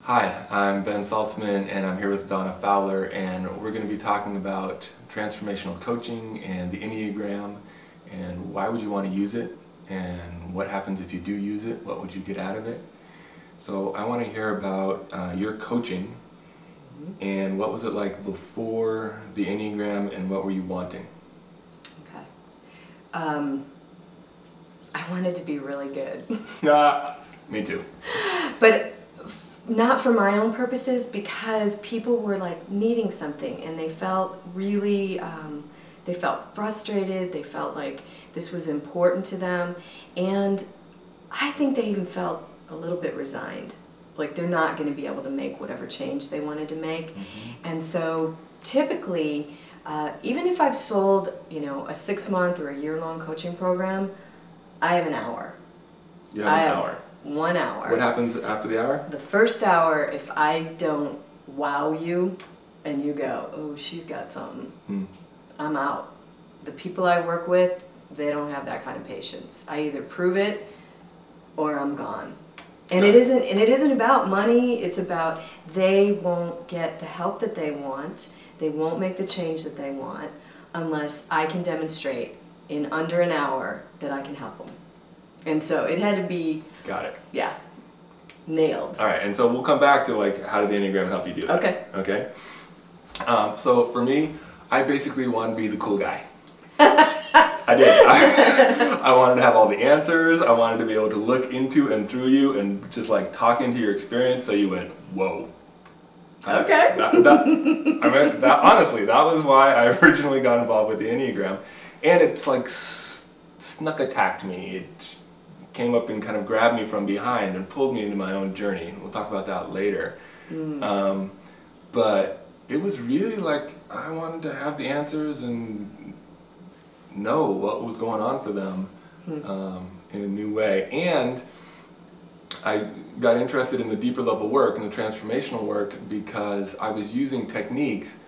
Hi, I'm Ben Saltzman and I'm here with Donna Fowler, and we're going to be talking about transformational coaching and the Enneagram and why would you want to use it and what happens if you do use it, what would you get out of it. So I want to hear about your coaching and what was it like before the Enneagram and what were you wanting? Okay. I wanted to be really good. Me too. But not for my own purposes, because people were like needing something and they felt really, they felt frustrated, they felt like this was important to them, and I think they even felt a little bit resigned, like they're not going to be able to make whatever change they wanted to make. And so typically, even if I've sold, a 6-month or a year-long coaching program, I have an hour. You have an hour. 1 hour. What happens after the hour? The first hour, if I don't wow you and you go, oh, she's got something, I'm out. The people I work with, they don't have that kind of patience. I either prove it or I'm gone. And it isn't about money, it's about they won't get the help that they want, they won't make the change that they want unless I can demonstrate in under an hour that I can help them. And so it had to be... Got it. Yeah. Nailed. All right, and so we'll come back to like how did the Enneagram help you do that. Okay. Okay. So for me, I basically wanted to be the cool guy. I did. I wanted to have all the answers. I wanted to be able to look into and through you and just like talk into your experience so you went, whoa. Okay. Honestly, that was why I originally got involved with the Enneagram. And it's like snuck attacked me. It came up and kind of grabbed me from behind and pulled me into my own journey. We'll talk about that later. But it was really like I wanted to have the answers and know what was going on for them in a new way. And I got interested in the deeper level work and the transformational work because I was using techniques,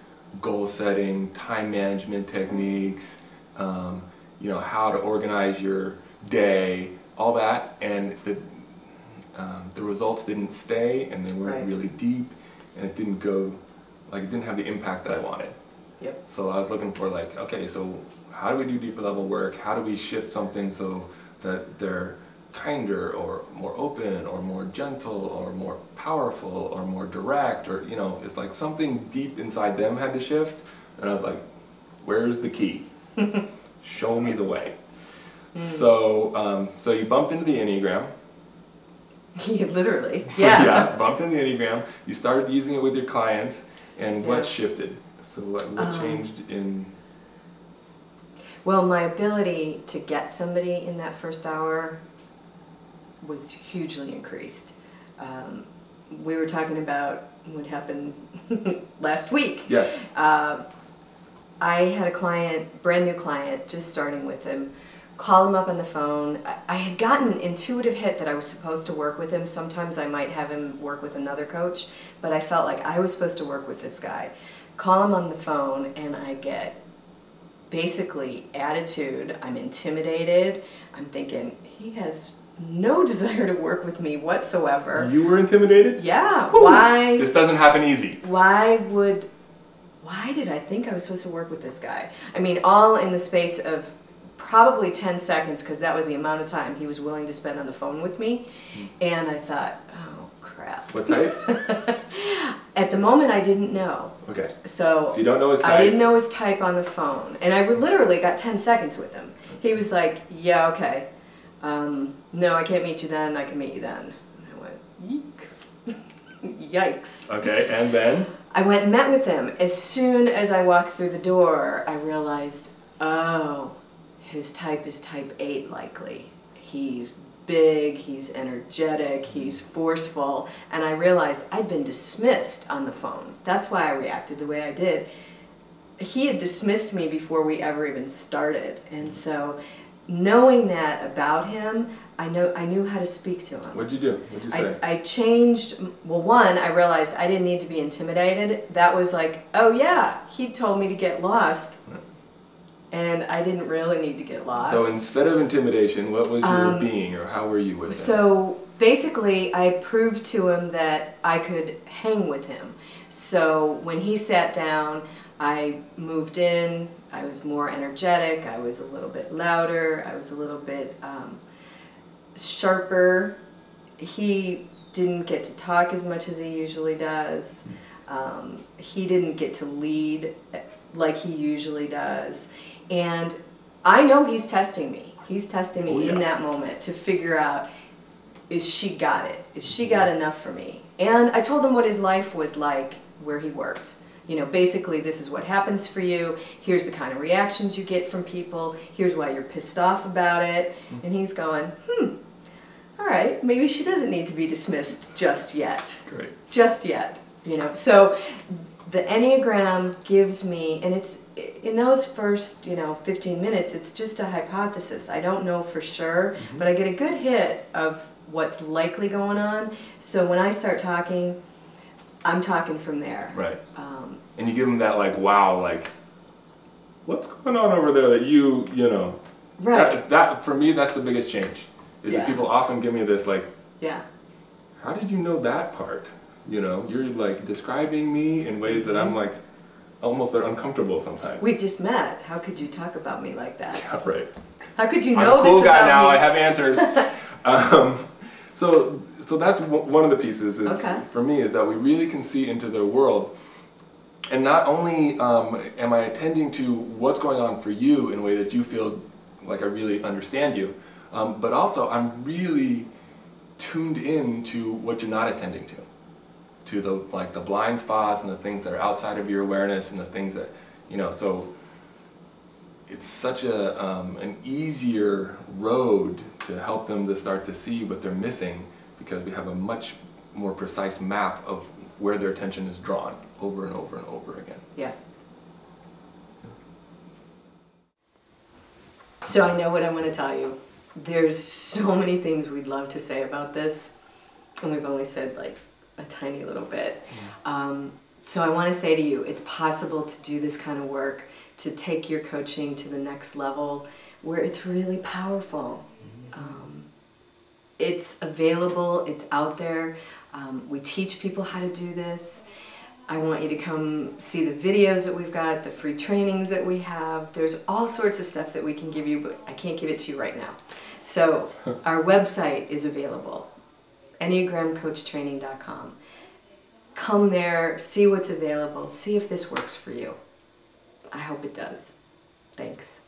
goal setting, time management techniques, how to organize your day, all that, and the results didn't stay, and they weren't really deep, and it didn't have the impact that I wanted. Yep. So I was looking for like, okay, so how do we do deeper level work? How do we shift something so that they're kinder or more open or more gentle or more powerful or more direct, or it's like something deep inside them had to shift, and I was like, where's the key? Show me the way. So you bumped into the Enneagram. Literally, yeah. Yeah, bumped into the Enneagram. You started using it with your clients, and what shifted? So what changed in... Well, my ability to get somebody in that first hour was hugely increased. We were talking about what happened last week. Yes. I had a client, brand new client, just starting with him, call him up on the phone. I had gotten an intuitive hit that I was supposed to work with him. Sometimes I might have him work with another coach, but I felt like I was supposed to work with this guy. Call him on the phone and I get basically attitude. I'm intimidated. I'm thinking, he has no desire to work with me whatsoever. You were intimidated? Yeah. Whew. Why? This doesn't happen easy. Why did I think I was supposed to work with this guy? I mean, all in the space of probably 10 seconds, because that was the amount of time he was willing to spend on the phone with me. And I thought, oh, crap. What type? At the moment, I didn't know. Okay. So you don't know his type? I didn't know his type on the phone. And I literally got 10 seconds with him. He was like, yeah, okay. No, I can't meet you then. I can meet you then. And I went, eek. Yikes. Okay, and then? I went and met with him. As soon as I walked through the door, I realized, oh, his type is type 8 likely. He's big, he's energetic, he's forceful, and I realized I'd been dismissed on the phone. That's why I reacted the way I did. He had dismissed me before we ever even started, and so knowing that about him, I knew how to speak to him. What'd you do? What'd you say? I changed, well, one, I realized I didn't need to be intimidated. That was like, oh yeah, he told me to get lost. And I didn't really need to get lost. So instead of intimidation, what was your being, or how were you with him? So basically, I proved to him that I could hang with him. So when he sat down, I moved in, I was more energetic, I was a little bit louder, I was a little bit sharper. He didn't get to talk as much as he usually does. He didn't get to lead like he usually does. And I know he's testing me. He's testing me in that moment to figure out, is she got it? Is she got enough for me? And I told him what his life was like where he worked. You know, basically this is what happens for you. Here's the kind of reactions you get from people. Here's why you're pissed off about it. And he's going, all right, maybe she doesn't need to be dismissed just yet. Great. Just yet, you know. So the Enneagram gives me, and it's in those first, 15 minutes, it's just a hypothesis. I don't know for sure, but I get a good hit of what's likely going on. So when I start talking, I'm talking from there. Right. And you give them that like, wow, like, what's going on over there that you know. Right. That for me, that's the biggest change. Is that Yeah. people often give me this like, Yeah. how did you know that part? You know, you're like describing me in ways that I'm like, almost they're uncomfortable sometimes. We just met. How could you talk about me like that? Yeah, right. How could you I'm know a cool this guy about now. me? I have answers. So that's one of the pieces. Is for me is that we really can see into their world, and not only am I attending to what's going on for you in a way that you feel like I really understand you, but also I'm really tuned in to what you're not attending to the blind spots and the things that are outside of your awareness and the things that So it's such an easier road to help them to start to see what they're missing, because we have a much more precise map of where their attention is drawn over and over and over again. Yeah. So I know what I'm going to tell you. There's so many things we'd love to say about this, and we've only said like a tiny little bit. So I want to say to you, it's possible to do this kind of work, to take your coaching to the next level where it's really powerful. It's available, it's out there. We teach people how to do this. I want you to come see the videos that we've got, the free trainings that we have. There's all sorts of stuff that we can give you, but I can't give it to you right now. So our website is available, EnneagramCoachTraining.com. Come there, see what's available, see if this works for you. I hope it does. Thanks.